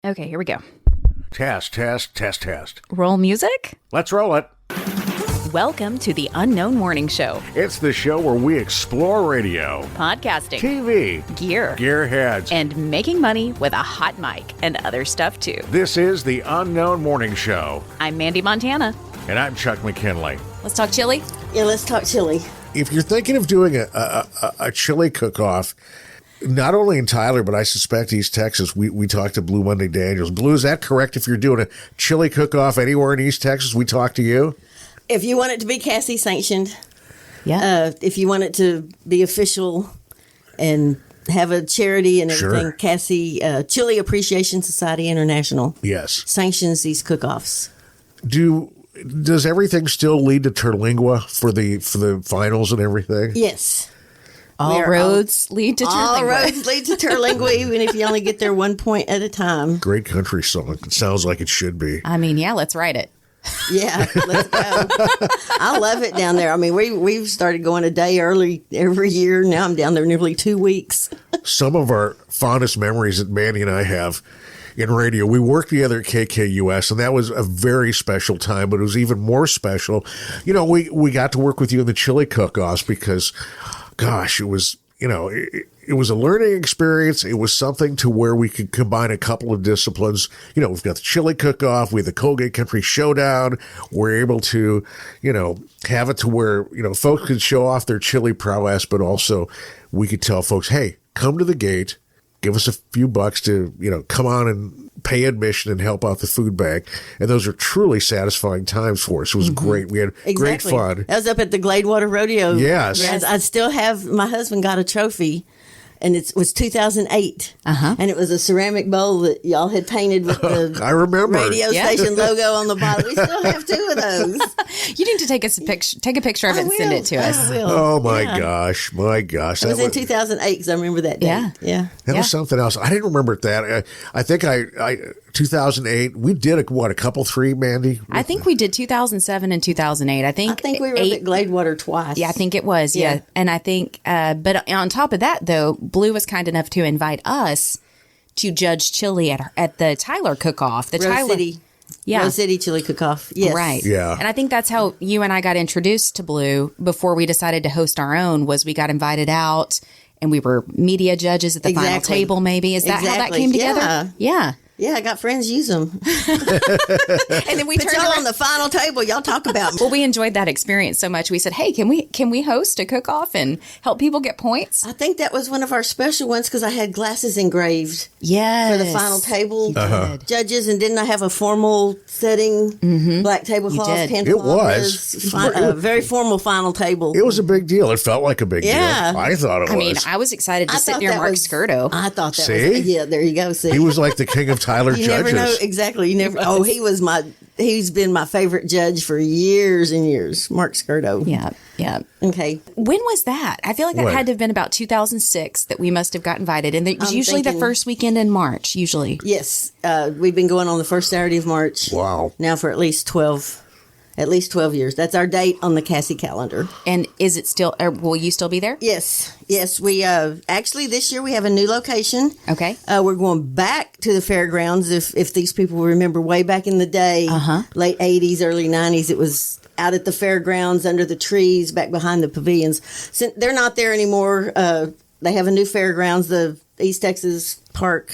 Okay, here we go. Test. Roll music? Let's roll it. Welcome to the Unknown Morning Show. It's the show where we explore radio, Podcasting, TV, gear, gearheads, and making money with a hot mic and other stuff too. This is the Unknown Morning Show. I'm Mandy Montana. And I'm Chuck McKinley. Let's talk chili? Yeah, let's talk chili. If you're thinking of doing a chili cook-off, not only in Tyler, but I suspect East Texas, we talked to Blu Monday-Daniels. Blu, is that correct? If you're doing a chili cook-off anywhere in East Texas, we talk to you? If you want it to be CASI sanctioned, Yeah. if you want it to be official and have a charity and everything, Sure. CASI Chili Appreciation Society International Yes. sanctions these cook-offs. Does everything still lead to Terlingua for the finals and everything? Yes. All roads lead to All Terlingua. roads lead to Terlingua, even if you only get there 1 point at a time. Great country song. It sounds like it should be. I mean, yeah, let's write it. Yeah, let's go. I love it down there. I mean, we've started going a day early every year. Now I'm down there nearly 2 weeks. Some of our fondest memories that Mandy and I have in radio, we worked together at KKUS, and that was a very special time, but it was even more special. You know, we got to work with you in the chili cook-offs because, gosh, it was, you know, it was a learning experience. It was something to where we could combine a couple of disciplines. You know, we've got the chili cook-off, we have the Colgate Country Showdown. We're able to, you know, have it to where, you know, folks could show off their chili prowess, but also we could tell folks, hey, come to the gate, give us a few bucks to, you know, come on and pay admission and help out the food bank. And those are truly satisfying times for us. It was great. We had great fun. I was up at the Gladewater Rodeo. Yes. I still have, my husband got a trophy, and it was 2008. And it was a ceramic bowl that y'all had painted with the I remember. radio station logo on the bottom. We still have 2 of those. You need to take us a picture. Take a picture of it and send it to us. I will. Oh, my Yeah. gosh. It was in 2008 because I remember that day. Yeah. That was something else. I didn't remember that. I think I 2008, we did a couple, 3, Mandy? I think we did 2007 and 2008. I think we were up at Gladewater twice. Yeah, I think it was. Yeah. And I think, but on top of that, though, Blu was kind enough to invite us to judge chili at the Tyler cook-off. The Rose City. Yeah. Rose City Chili Cook-Off. Yes. Right. Yeah. And I think that's how you and I got introduced to Blu before we decided to host our own, was we got invited out and we were media judges at the final table, maybe. Is that how that came together? Yeah. Yeah, I got friends use them. And then we Put turned y'all around. on the final table. Y'all talk about me. Well, we enjoyed that experience so much. We said, hey, can we host a cook-off and help people get points? I think that was one of our special ones because I had glasses engraved Yes. for the final table judges, and didn't I have a formal setting, black tablecloth, did. It was. a very formal final table. It was a big deal. It felt like a big Yeah. deal. I thought it was. I mean, I was excited to sit near that Mark was- Skirto. I thought that See? was, yeah, there you go. See, he was like the king of Tyler you judges. never know exactly. You never. Oh, he's been my favorite judge for years and years. Mark Skirto. Yeah. Yeah. Okay. When was that? I feel like that What? had to have been about 2006 that we must have got invited. And it's I'm usually the thinking- first weekend in March, usually. Yes, we've been going on the first Saturday of March. Wow. Now for at least 12 years. That's our date on the CASI calendar. And is it still, or will you still be there? Yes. We actually this year we have a new location. Okay. We're going back to the fairgrounds. If these people remember, way back in the day, late 80s, early 90s, it was out at the fairgrounds under the trees, back behind the pavilions. Since they're not there anymore. They have a new fairgrounds, the East Texas Park,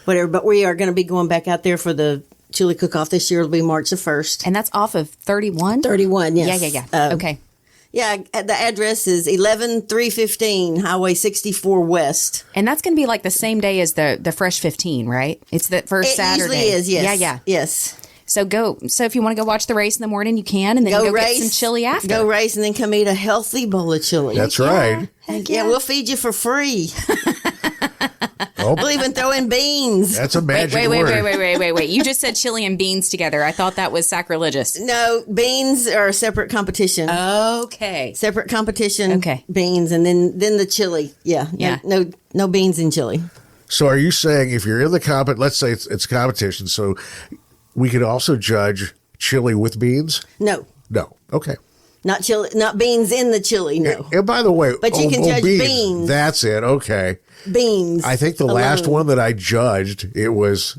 whatever. But we are going to be going back out there for the chili cook-off this year. It'll be March the 1st. And that's off of 31? 31, yes. Yeah. Okay. Yeah, the address is 11315 Highway 64 West. And that's going to be like the same day as the Fresh 15, right? It's the first Saturday. It usually is, yes. Yeah. Yes. So if you want to go watch the race in the morning, you can, and then go race, get some chili after. Go race and then come eat a healthy bowl of chili. That's right. Yeah, we'll feed you for free. Oh, We'll even throw in beans. that's a magic Wait. word. You just said chili and beans together. I thought that was sacrilegious. No, beans are a separate competition. Okay. Separate competition. Okay. Beans and then the chili. Yeah. Yeah. No beans in chili. So are you saying if you're in the let's say it's a competition, so we could also judge chili with beans? No. No. Okay. Not chili, not beans in the chili, no. And by the way, but you can judge beans. That's it. Okay. Beans. I think the last one that I judged, it was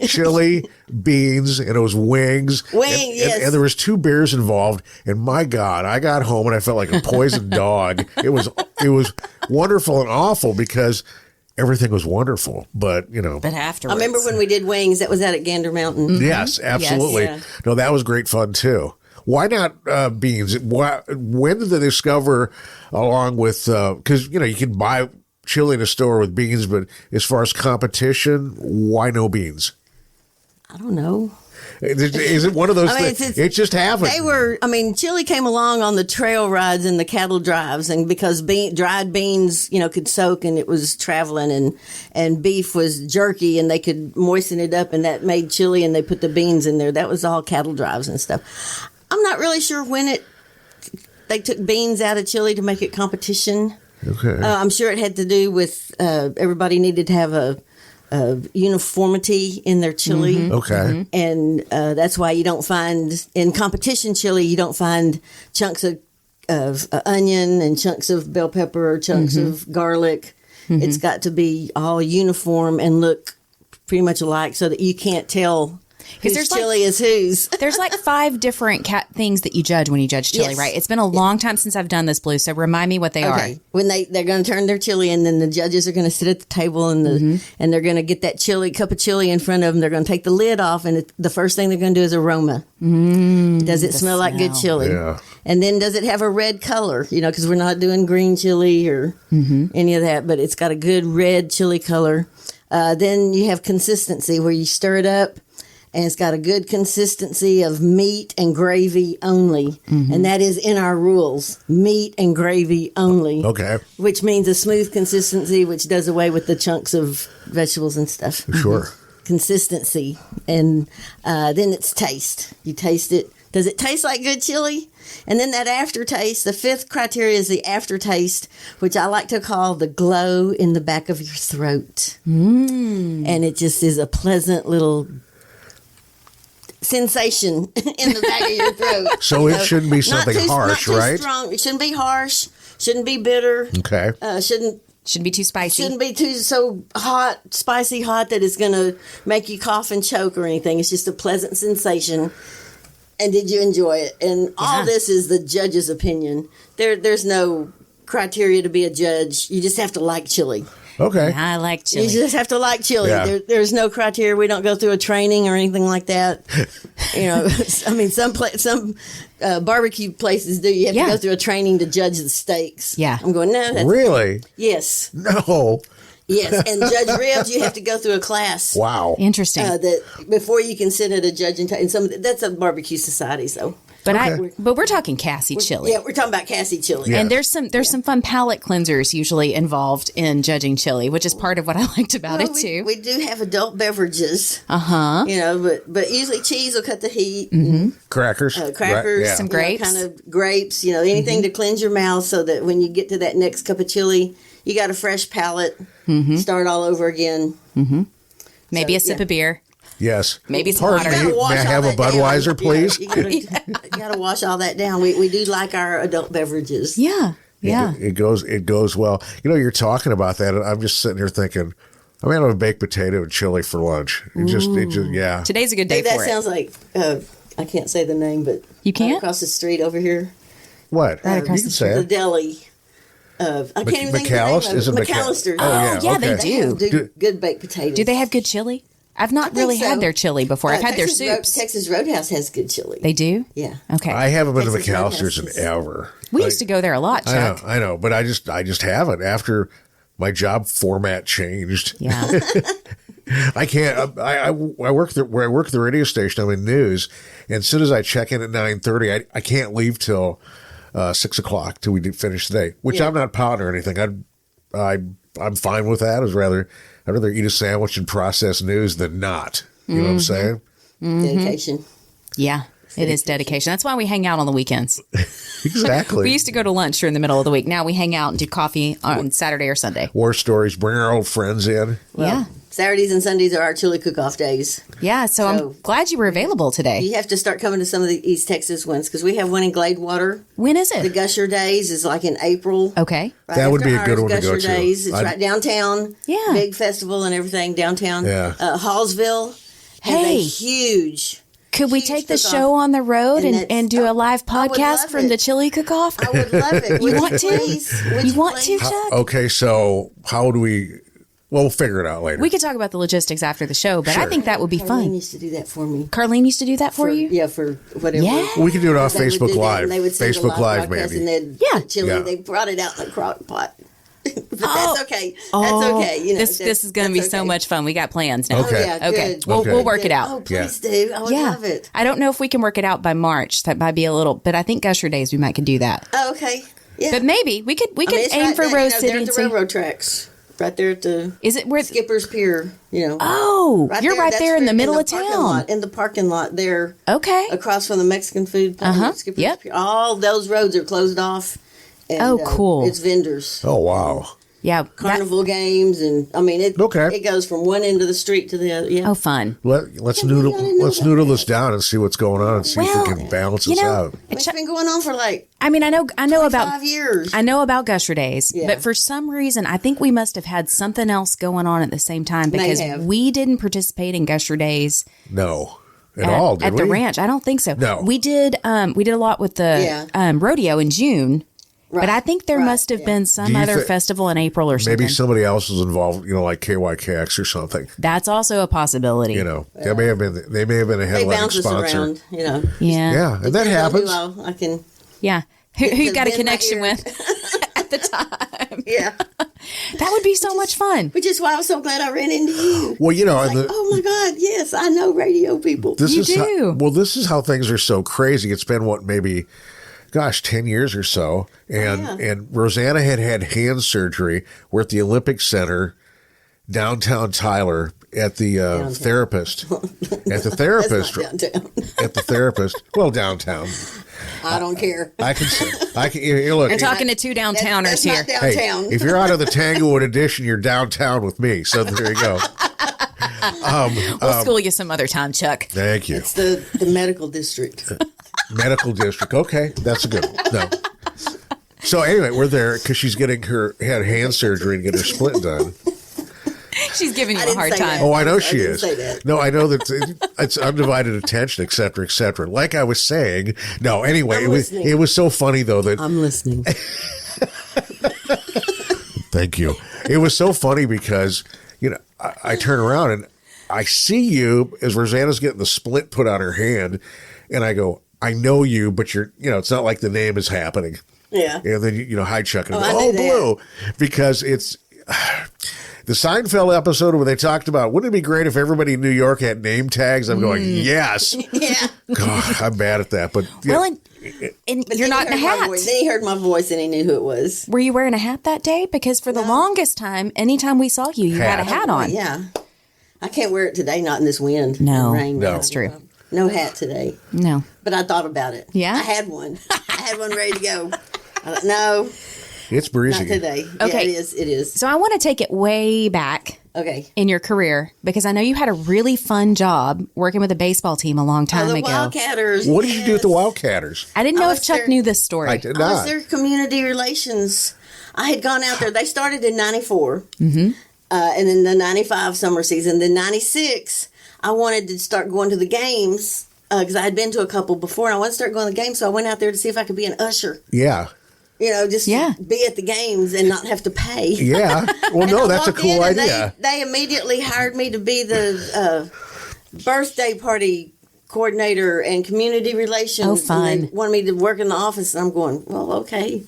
chili, beans, and it was wings. Yes. And there was 2 bears involved. And my God, I got home and I felt like a poisoned dog. It was wonderful and awful because everything was wonderful. But, But afterwards. I remember when we did wings, that was out at Gander Mountain. Mm-hmm. Yes, absolutely. Yes. Yeah. No, that was great fun too. Why not beans? When did they discover, along with, because, you can buy chili in a store with beans, but as far as competition, why no beans? I don't know. Is it one of those things? It just happened. Chili came along on the trail rides and the cattle drives, and because dried beans, could soak and it was traveling, and beef was jerky and they could moisten it up and that made chili, and they put the beans in there. That was all cattle drives and stuff. I'm not really sure when they took beans out of chili to make it competition. Okay. I'm sure it had to do with everybody needed to have a uniformity in their chili. Mm-hmm. Okay. Mm-hmm. And that's why you don't find, in competition chili, you don't find chunks of onion and chunks of bell pepper or chunks of garlic. Mm-hmm. It's got to be all uniform and look pretty much alike so that you can't tell whose chili is whose. There's 5 different things that you judge when you judge chili, right? It's been a long time since I've done this, Blue, so remind me what they are. When they're going to turn their chili, and then the judges are going to sit at the table and they're going to get that cup of chili in front of them. They're going to take the lid off, and the first thing they're going to do is aroma. Does it smell like good chili? Yeah. And then does it have a red color? Because we're not doing green chili or any of that, but it's got a good red chili color. Then you have consistency, where you stir it up. And it's got a good consistency of meat and gravy only. Mm-hmm. And that is in our rules. Meat and gravy only. Okay. Which means a smooth consistency, which does away with the chunks of vegetables and stuff. Sure. Consistency. And then it's taste. You taste it. Does it taste like good chili? And then that aftertaste, the 5th criteria is the aftertaste, which I like to call the glow in the back of your throat. And it just is a pleasant little sensation in the back of your throat. So it shouldn't be something harsh, not too right? Strong. It shouldn't be harsh. Shouldn't be bitter. Okay. Shouldn't be too spicy. Shouldn't be too so hot, spicy hot that it's going to make you cough and choke or anything. It's just a pleasant sensation. And did you enjoy it? And all this is the judge's opinion. There's no criteria to be a judge. You just have to like chili. Okay. I like chili. You just have to like chili. Yeah. There's no criteria. We don't go through a training or anything like that. Some barbecue places do. You have to go through a training to judge the steaks. Yeah. I'm going, no. Really? Yes. No. Yes. And judge ribs, you have to go through a class. Wow. Interesting. That before you can sit at a judge and that's a barbecue society, so. But we're talking CASI chili. Yeah, we're talking about CASI chili. And there's some fun palate cleansers usually involved in judging chili, which is part of what I liked about it too. We do have adult beverages. But usually cheese will cut the heat. Mm-hmm. Crackers. Right, some grapes. Kind of grapes, anything to cleanse your mouth so that when you get to that next cup of chili, you got a fresh palate. Start all over again. Maybe a sip of beer. Yes. Maybe some water. May I have a Budweiser, please? You got to wash all that down. We do like our adult beverages. Yeah. Yeah. It goes well. You're talking about that, and I'm just sitting here thinking, I'm going to have a baked potato and chili for lunch. It just yeah. Today's a good day for it. That sounds like, I can't say the name, but you can't? Right across the street over here. What? Right across the street. The deli. I can't even think of the name of it. Is it McAllister's. Oh, yeah, okay. they do. Good baked potatoes. Do they have good chili? I've not really had their chili before. I've had their soups. Texas Roadhouse has good chili. They do? Yeah. Okay. I haven't been to Texas McAllister's Roadhouse in ever. We used to go there a lot, Chuck. I know, but I just haven't. After my job format changed. Yeah. I can't. I work where I work at the radio station. I'm in news, and as soon as I check in at 9:30, I can't leave till 6 o'clock till we finish the day. Which I'm not pouting or anything. I'm fine with that. I'd rather eat a sandwich and process news than not. You know what I'm saying? Dedication. Yeah. It is dedication. That's why we hang out on the weekends. Exactly. We used to go to lunch during the middle of the week. Now we hang out and do coffee on Saturday or Sunday. War stories. Bring our old friends in. Well, Saturdays and Sundays are our chili cook-off days. Yeah, so I'm glad you were available today. You have to start coming to some of the East Texas ones because we have one in Gladewater. When is it? The Gusher Days is like in April. Okay. Right that would be a good one Gusher to go Days. to. It's right downtown. Yeah. Big festival and everything downtown. Yeah. Hallsville has a huge... Could we take the show on the road and do a live podcast from the Chili Cook-Off? I would love it. You want to? You want to, please? Chuck? Okay, so how do we... Well, we'll figure it out later. We could talk about the logistics after the show, but I think that would be Carlene fun. used to do that for me. Carlene used to do that for you? Yeah, for whatever. Yeah. We could do it off They would Facebook do that, Live. and they would send a Facebook Live, broadcast, maybe. And Yeah. chili, Yeah. they brought it out in a crock pot. But that's okay. That's okay. You know, this is going to be so much fun. We got plans now. Okay. Oh, yeah, Okay. good. We'll work it out. Oh, please do. I would love it. I don't know if we can work it out by March. That might be a little, but I think Gusher Days we might could do that. Oh, okay. Yeah. But maybe we could it's aim right for there, Rose City They're and at the see. railroad tracks. Right there at the Is it where? Skipper's Pier, you know. Oh, you're right that's there in the middle of parking town. lot, in the parking lot there. Okay. Across from the Mexican food place. Skipper's Yep. Pier. All those roads are closed off. And, Oh, cool. It's vendors. Oh, wow. Yeah. Carnival games, and I mean it goes from one end of the street to the other. Yeah. Oh, fun. Let's noodle this down and see what's going on and see if we can balance this out. It's been going on for I mean, I know about 5 years. I know about Gusher Days, Yeah. but for some reason, I think we must have had something else going on at the same time because have. we didn't participate in Gusher Days No. At all, did at we? the ranch. I don't think so. No. We did a lot with the rodeo in June. Right. But I think there must have been some other festival in April or something. Maybe somebody else is involved, like KYKX or something. That's also a possibility. They may have been a headlining sponsor. Around, Yeah. Yeah, and that happens. I can. Yeah. Who you got a bend my connection ear. with at the time. Yeah. That would be so much fun. Which is why I was so glad I ran into you. Well, Oh my God! Yes, I know radio people. this You is do. this is how things are so crazy. It's been maybe 10 years or so. And Rosanna had hand surgery. We're at the Olympic Center, downtown Tyler, at the therapist. At the therapist. Downtown. At the therapist. Well, downtown. I don't care. I can look. You're talking to two downtowners That's here. not downtown. Hey, if you're out of the Tanglewood edition, you're downtown with me. So there you go. We'll school you some other time, Chuck. Thank you. It's the medical district. Medical district. Okay, that's a good one. No. So anyway, we're there because she's getting had hand surgery and get her split done. She's giving you I a didn't hard say time. that. Oh, I know I she didn't is. say that. No, I know that it's undivided attention, et cetera, et cetera. Like I was saying. No, anyway, it was so funny though that I'm listening. Thank you. It was so funny because I turn around and I see you as Rosanna's getting the split put on her hand, and I go, I know you, but you're, it's not like the name is happening. Yeah. And then, hi, Chuck. And I I knew go, that. Blue. Because it's the Seinfeld episode where they talked about, wouldn't it be great if everybody in New York had name tags? I'm going, yes. Yeah. God, I'm bad at that. But Well, and But you're then not in a he heard my hat. voice. Then he heard my voice and he knew who it was. Were you wearing a hat that day? Because for the longest time, anytime we saw you, you had a hat on. Yeah. I can't wear it today, not in this wind. No, and rain. No. that's true. No hat today. No. But I thought about it. Yeah? I had one. I had one ready to go. I thought, no, it's breezy. not today. Okay. Yeah, it is. So I want to take it way back Okay. in your career because I know you had a really fun job working with a baseball team a long time the ago. Wildcatters. What did you do with the Wildcatters? I didn't know I if was Chuck there- knew this story. I did I was not. their community relations. I had gone out there. They started in 94. Mm-hmm. And then the 95 summer season. Then 96, I wanted to start going to the games because I had been to a couple before. And I wanted to start going to the games. So I went out there to see if I could be an usher. Yeah. Just to be at the games and not have to pay. Yeah. Well, And no, I that's a walked cool in and idea. They immediately hired me to be the birthday party coordinator and community relations. Oh, fun. And they wanted me to work in the office. And I'm going, well, okay.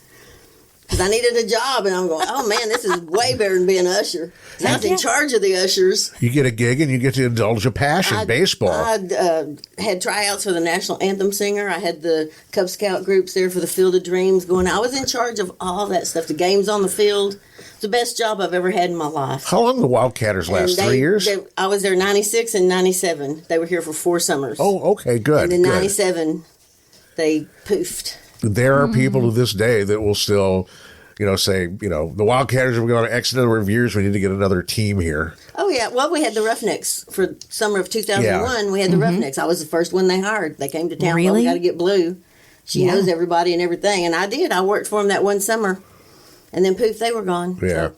Because I needed a job. And I'm going, oh, man, this is way better than being an usher. 'Cause I was in charge of the ushers. You get a gig and you get to indulge a passion, baseball. I had tryouts for the national anthem singer. I had the Cub Scout groups there for the Field of Dreams going. I was in charge of all that stuff. The games on the field. It's the best job I've ever had in my life. How long did the Wildcatters last? And 3 years? I was there 96 and 97. They were here for 4 summers. Oh, okay, good. And then good. 97, they poofed. There are people to this day that will still say, the Wildcatters have gone X number of years. We need to get another team here. Oh, yeah. Well, we had the Roughnecks for summer of 2001. Yeah. We had the Roughnecks. I was the first one they hired. They came to town. Really? Well, we got to get Blue. She knows everybody and everything. And I did. I worked for them that one summer. And then poof, they were gone. Yeah.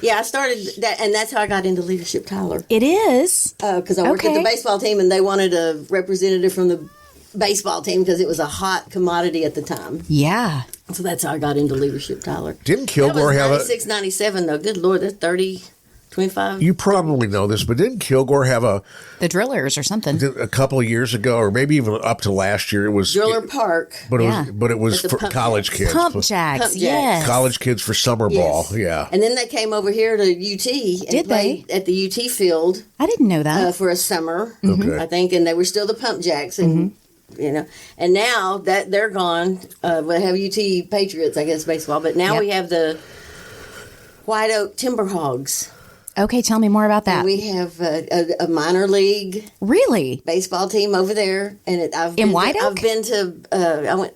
So, I started that. And that's how I got into leadership, Tyler. It is. Because I worked at the baseball team and they wanted a representative from the baseball team because it was a hot commodity at the time. Yeah. So that's how I got into leadership, Tyler. Didn't Kilgore have 96, 97, though. Good Lord, that's 30, 25. You probably know this, but didn't Kilgore have the Drillers or something a couple of years ago, or maybe even up to last year? It was Driller Park. But it was for college kids. Pump Jacks, yes. College kids for summer ball, yeah. And then they came over here to UT and played at the UT field. I didn't know that. For a summer, Okay. I think, and they were still the Pump Jacks, and and now that they're gone, we have UT Patriots, I guess, baseball, but now we have the White Oak Timber Hogs. Okay, tell me more about that. And we have a minor league baseball team over there, and I've been to.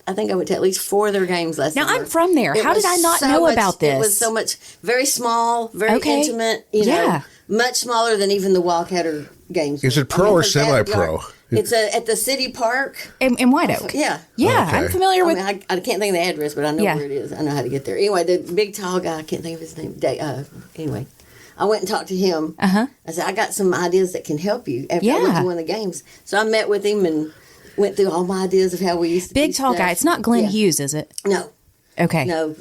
I think I went to at least 4 of their games last summer. Now I'm from there. How did I not know about this? It was so much, very small, very intimate. Much smaller than even the Wildcatter games. Is it pro or semi-pro? It's at the city park in White Oak. Yeah. Okay. I'm familiar with. I can't think of the address, but I know where it is. I know how to get there. Anyway, the big tall guy, I can't think of his name. Anyway, I went and talked to him. I said, I got some ideas that can help you after I went to one of the games. So I met with him and went through all my ideas of how we used to big tall stuff. guy. It's not Glenn Hughes, is it? No. Okay. No,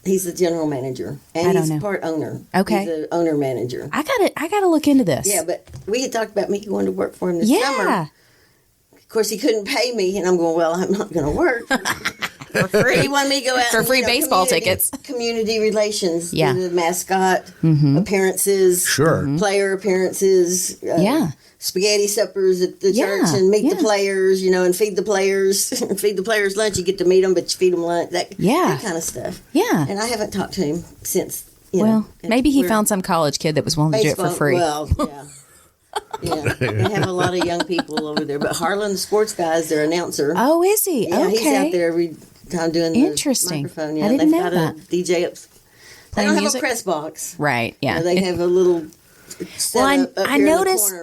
he's the general manager, and he's part owner. Okay. He's the owner manager. I gotta look into this. Yeah, but we had talked about me wanting to work for him this summer. Of course, he couldn't pay me, and I'm going, well, I'm not going to work for free. He wanted me to go out for free baseball tickets. Community relations, do the mascot appearances, player appearances, spaghetti suppers at the church, and meet the players, and feed the players. Feed the players lunch. You get to meet them, but you feed them lunch. That kind of stuff. Yeah. And I haven't talked to him since. Maybe he found some college kid that was willing to do it for free. Well, yeah. Yeah, they have a lot of young people over there. But Harlan, the sports guy, is their announcer. Oh, is he? Yeah, okay. He's out there every time doing the microphone. Yeah, I didn't they've know got that. a DJ up. They don't have a press box. Right, yeah. They have a little I noticed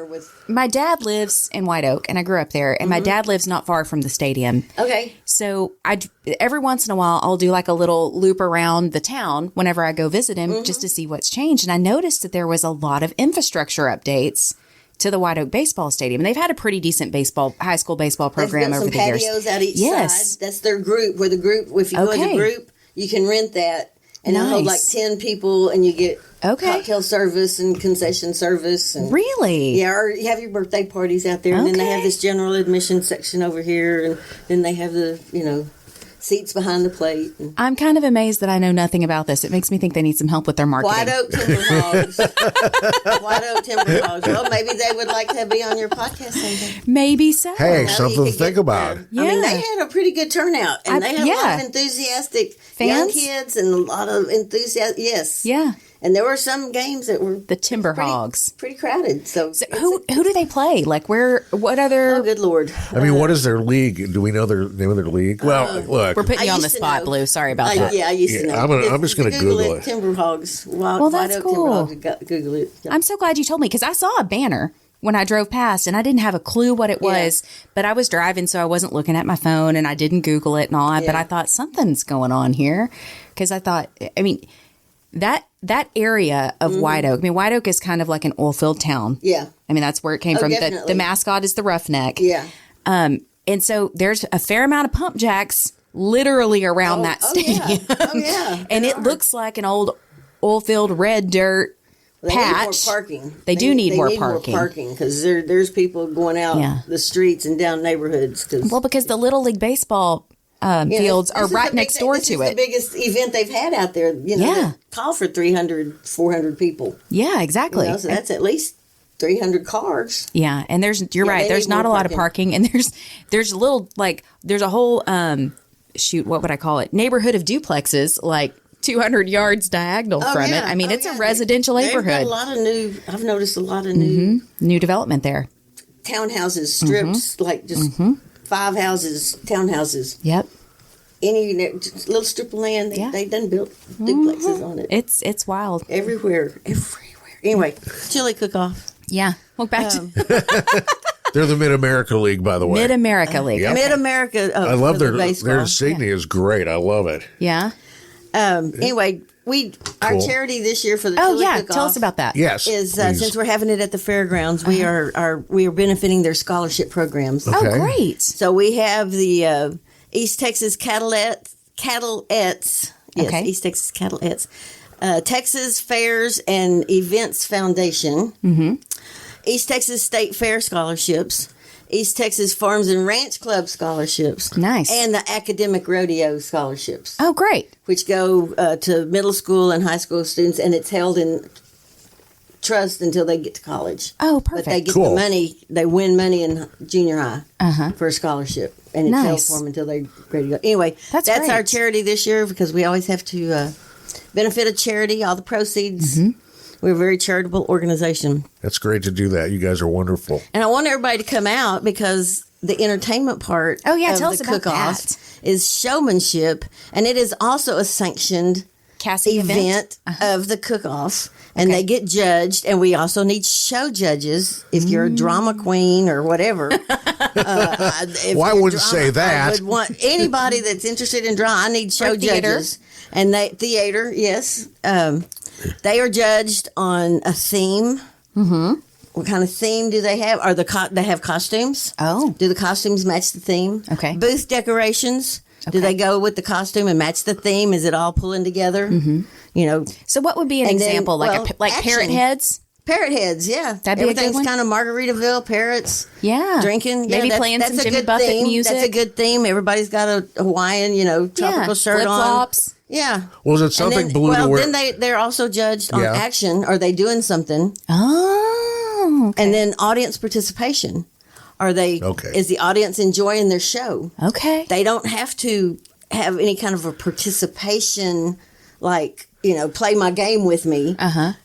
my dad lives in White Oak, and I grew up there, and my dad lives not far from the stadium. Okay. So every once in a while, I'll do like a little loop around the town whenever I go visit him just to see what's changed. And I noticed that there was a lot of infrastructure updates to the White Oak baseball stadium. And they've had a pretty decent high school baseball program over the years. Patios out each side. That's their group. If you go as a group, you can rent that. And they'll hold like 10 people, and you get cocktail service and concession service. And, really? Yeah, or you have your birthday parties out there, and then they have this general admission section over here, and then they have the, seats behind the plate. I'm kind of amazed that I know nothing about this. It makes me think they need some help with their marketing. White Oak Timber Hogs. White Oak Timber Hogs. Well, maybe they would like to be on your podcast someday. Maybe so. Hey, something to think about. Yeah. I mean, they had a pretty good turnout, and they had a lot of enthusiastic young kids and a lot of enthusiastic. Yes. Yeah. And there were some games that were the Timber Hogs, pretty crowded. So who do they play? Like what other? Oh, good Lord! I mean, what is their league? Do we know their name of their league? Well, look, we're putting you on the spot, Blue. Sorry about that. Yeah, I used to know. I'm just going to Google it. Timber Hogs. That's cool. Timber Hogs. Google it. Yeah. I'm so glad you told me, because I saw a banner when I drove past, and I didn't have a clue what it was, but I was driving, so I wasn't looking at my phone, and I didn't Google it and all that, but I thought something's going on here, because I thought, I mean, that area of White Oak, White Oak is kind of like an oil-filled town. Yeah. I mean, that's where it came from. The mascot is the roughneck. Yeah. And so there's a fair amount of pump jacks literally around that stadium. Yeah. Oh, yeah. And it looks like an old oil-filled red dirt patch. They need more parking. They do need more parking. Because there's people going out the streets and down neighborhoods. Because the Little League Baseball fields are right next door to it. This is the biggest event they've had out there. They call for 300, 400 people. Yeah, exactly. So that's at least 300 cars. Yeah, and you're right. There's not a lot of parking, and there's a little there's a whole what would I call it? Neighborhood of duplexes, like 200 yards diagonal from it. I mean, it's a residential neighborhood. I've noticed a lot of new development there. Townhouses, strips, like just 5 houses, townhouses. Yep. any just little strip of land. They done built duplexes on it. It's wild. Everywhere. Anyway, chili cook-off. Yeah. Well, back to They're the Mid-America League, by the way. Mid-America League. Yep. Mid-America. I love their baseball. insignia is great. I love it. Yeah. Anyway, our charity this year for the chili cook-off. Tell us about that. Yes, is since we're having it at the fairgrounds, we are benefiting their scholarship programs. Okay. Oh, great. So we have the East Texas Cattleettes. Yes, Okay. East Texas Cattleettes. Texas Fairs and Events Foundation. Mm-hmm. East Texas State Fair scholarships. East Texas Farms and Ranch Club scholarships. Nice. And the Academic Rodeo scholarships. Oh, great. Which go to middle school and high school students, and it's held in trust until they get to college. Oh, perfect. But they get Cool. the money, they win money in junior high for a scholarship, and it's held Nice. for them until they're ready to go. Anyway, That's our great. charity this year because we always have to benefit a charity, all the proceeds. We're a very charitable organization. That's great to do that. You guys are wonderful. And I want everybody to come out because the entertainment part Oh, yeah, of tell the us about cook-off that. is showmanship, and it is also a sanctioned CASI event of the cook-off, and they get judged, and we also need show judges if you're a drama queen or whatever. Well, I wouldn't say that. I would want anybody that's interested in drama. I need show Or theater. judges, and theater, yes. They are judged on a theme. Mm-hmm. What kind of theme do they have? Are they have costumes? Oh. Do the costumes match the theme? Okay. Booth decorations. Do Okay. they go with the costume and match the theme? Is it all pulling together? Mm-hmm. You know, So what would be an And then, example? well, Like parrot action. heads? parrot heads. Yeah, That'd be a good everything's one. kind of Margaritaville parrots. Yeah. Drinking. Maybe yeah, playing some a Jimmy good Buffett theme. music. That's a good theme. Everybody's got a Hawaiian, tropical shirt on. Flip-flops. Yeah. Was it something And then, blue to wear? then they're also judged on Yeah. action. Are they doing something? Oh. Okay. And then audience participation. Are they? Okay. Is the audience enjoying their show? Okay. They don't have to have any kind of a participation, like play my game with me.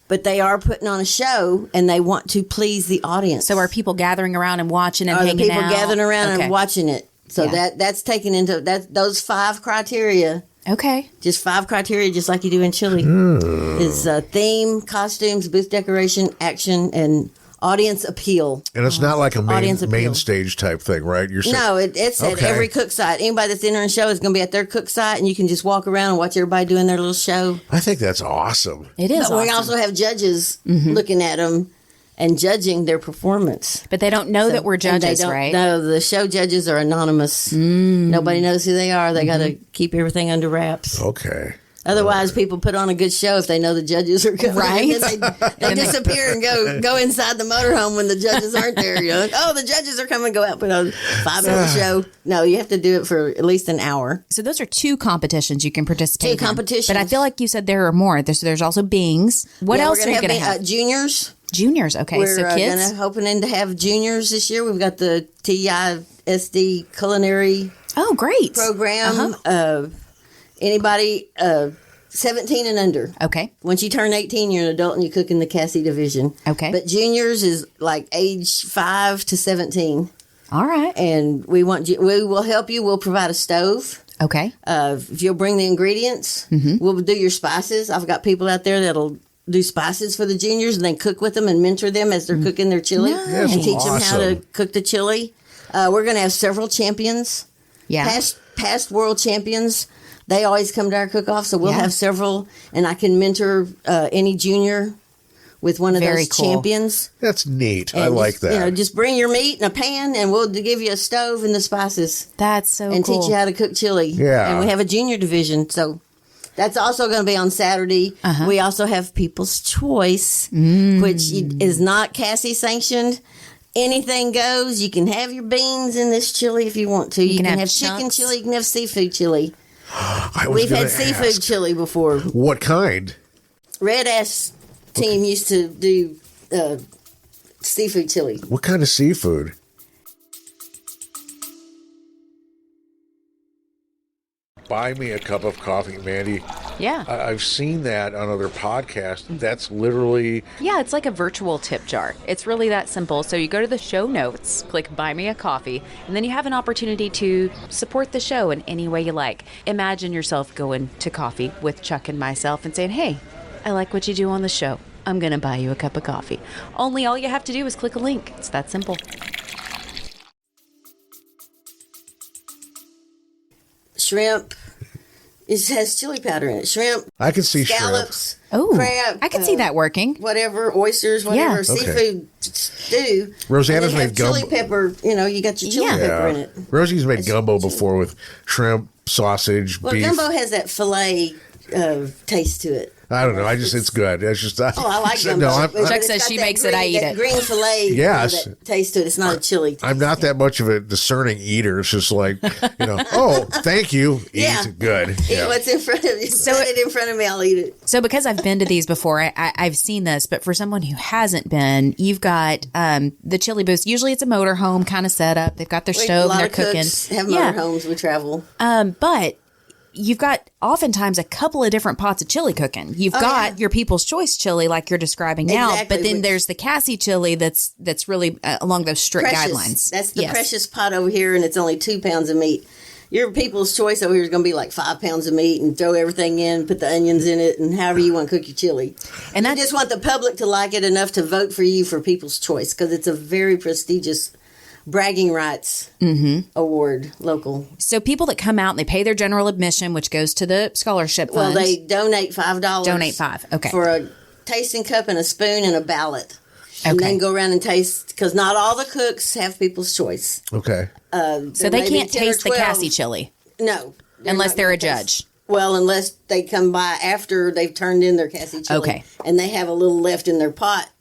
But they are putting on a show, and they want to please the audience. So are people gathering around and watching and Are the hanging people out? gathering around Okay. and watching it? So Yeah. that's taken into those 5 criteria. Okay. Just 5 criteria, just like you do in Chile, is theme, costumes, booth decoration, action, and audience appeal. And it's not like a Audience main appeal. stage type thing, right? You're saying, No, it's at Okay. every cook site. Anybody that's entering a show is going to be at their cook site, and you can just walk around and watch everybody doing their little show. I think that's awesome. It is But we awesome. also have judges looking at them and judging their performance. But they don't know that we're And they judges, don't- right? No, the show judges are anonymous. Nobody knows who they are. They got to keep everything under wraps. Okay. Otherwise, people put on a good show if they know the judges are coming. Right. And then they disappear and go inside the motorhome when the judges aren't there. Oh, the judges are coming. Go out, put on a 5-minute show. No, you have to do it for at least an hour. So those are 2 competitions you can participate in. 2 competitions. But I feel like you said there are more. There's also Bings. What Yeah, else we're are you going to the, have? juniors. Juniors. Okay. We're so kids. hoping to have juniors this year. We've got the TISD culinary Oh, great. program. Anybody 17 and under. Okay. Once you turn 18, you're an adult and you cook in the CASI division. Okay. But juniors is like age 5 to 17. All right. And we will help you. We'll provide a stove. Okay. If you'll bring the ingredients, we'll do your spices. I've got people out there that'll do spices for the juniors and then cook with them and mentor them as they're cooking their chili That's and teach them how to awesome. cook the chili. We're going to have several champions, Yeah. past world champions. They always come to our cook-off, so we'll Yeah. have several, and I can mentor any junior with one of Very those cool. champions. That's neat. I And like just, that. Just bring your meat in a pan, and we'll give you a stove and the spices, That's so and cool. teach you how to cook chili. Yeah. And we have a junior division, so that's also going to be on Saturday. We also have People's Choice, which is not CASI sanctioned. Anything goes. You can have your beans in this chili if you want to. You can have chicken chunks. chili. You can have seafood chili. I was We've gonna had seafood ask, chili before. What kind? Red Ass team used to do seafood chili. What kind of seafood? Buy me a cup of coffee, Mandy. Yeah. I've seen that on other podcasts. That's literally... Yeah, it's like a virtual tip jar. It's really that simple. So you go to the show notes, click Buy Me a Coffee, and then you have an opportunity to support the show in any way you like. Imagine yourself going to coffee with Chuck and myself and saying, hey, I like what you do on the show. I'm going to buy you a cup of coffee. Only all you have to do is click a link. It's that simple. Shrimp. It has chili powder in it. Shrimp. I can see scallops. Oh, crab. I can see that working. Whatever, oysters, whatever, Yeah. seafood stew. Rosanna's and then made chili gumbo. pepper. You got your chili pepper in it. Rosie's made gumbo before with shrimp, sausage, Well, beef. gumbo has that filet taste to it. I don't know. It's good. It's just... Oh, I like gumbo. No, But Chuck it's says got she that makes it, I eat that it. green filet. Yes. That taste to it. It's not a chili taste. I'm not that much of a discerning eater. It's just like, oh, thank you. Yeah. Eat. Good. Eat what's in front of you. Set it in front of me, I'll eat it. So because I've been to these before, I've seen this, but for someone who hasn't been, you've got the chili booths. Usually it's a motorhome kind of setup. They've got their stove and they're cooking. Have motorhomes. We travel. But you've got oftentimes a couple of different pots of chili cooking. You've got your People's Choice chili like you're describing now, Exactly. but then there's the CASI chili that's really along those strict guidelines. That's the precious pot over here, and it's only 2 pounds of meat. Your People's Choice over here is going to be like 5 pounds of meat, and throw everything in, put the onions in it, and however you want to cook your chili. And I just want the public to like it enough to vote for you for People's Choice, because it's a very prestigious bragging rights award, local. So people that come out and they pay their general admission, which goes to the scholarship fund. Well, they donate $5. Donate $5, okay. For a tasting cup and a spoon and a ballot. And then go around and taste, because not all the cooks have People's Choice. Okay. So they can't taste the CASI chili. No. Unless they're a judge. Well, unless they come by after they've turned in their CASI chili. Okay. And they have a little left in their pot,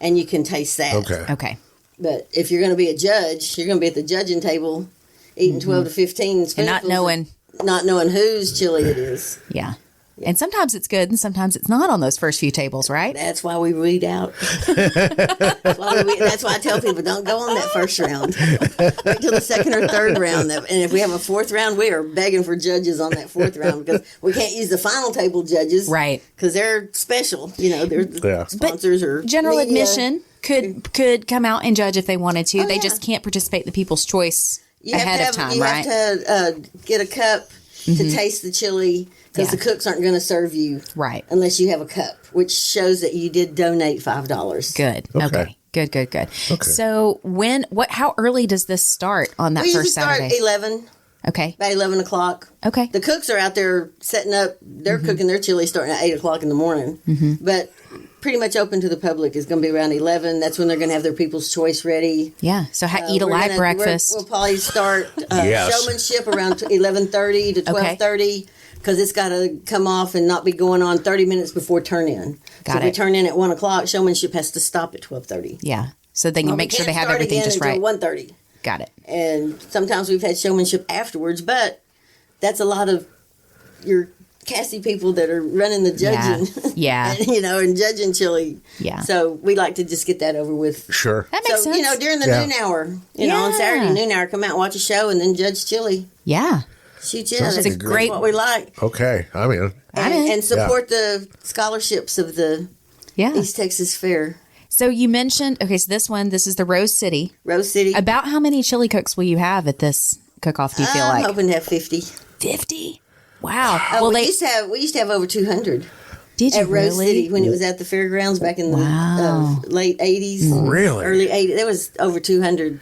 and you can taste that. Okay. But if you're going to be a judge, you're going to be at the judging table eating 12 to 15 spoonfuls. And not knowing whose chili it is. Yeah. And sometimes it's good and sometimes it's not on those first few tables, right? That's why we weed out. That's why I tell people, don't go on that first round. Wait till the second or third round. And if we have a fourth round, we are begging for judges on that fourth round, because we can't use the final table judges. Right. Because they're special. They're the sponsors or general media. admission could come out and judge if they wanted to. They just can't participate in the People's Choice ahead of time, right? You have to get a cup to taste the chili, because the cooks aren't going to serve you unless you have a cup, which shows that you did donate $5. Good. Okay. Good. Okay. So how early does this start on that first Saturday? We start 11. Okay. About 11 o'clock. Okay. The cooks are out there setting up. They're cooking their chili starting at 8 o'clock in the morning. But pretty much open to the public is going to be around 11. That's when they're going to have their People's Choice ready. Yeah. So eat a live breakfast. We'll probably start showmanship around 11:30 to 12:30. Because it's got to come off and not be going on 30 minutes before turn-in. So if we turn in at 1 o'clock, showmanship has to stop at 12:30. Yeah. So then you make sure they have everything just right. 1:30. Got it. And sometimes we've had showmanship afterwards, but that's a lot of your CASI people that are running the judging. Yeah. And judging chili. Yeah. So we like to just get that over with. Sure. That makes sense. During the noon hour, on Saturday noon hour, come out and watch a show and then judge chili. Yeah. Shoot, that's great what we like. Okay, I'm in. And support the scholarships of the East Texas Fair. So you mentioned, so this is the Rose City. Rose City. About how many chili cooks will you have at this cook-off, do you feel like? I'm hoping to have 50. 50? Wow. We used to have over 200. Did you at Rose really? City when it was at the fairgrounds back in the late 80s. Really? Early 80s. There was over 200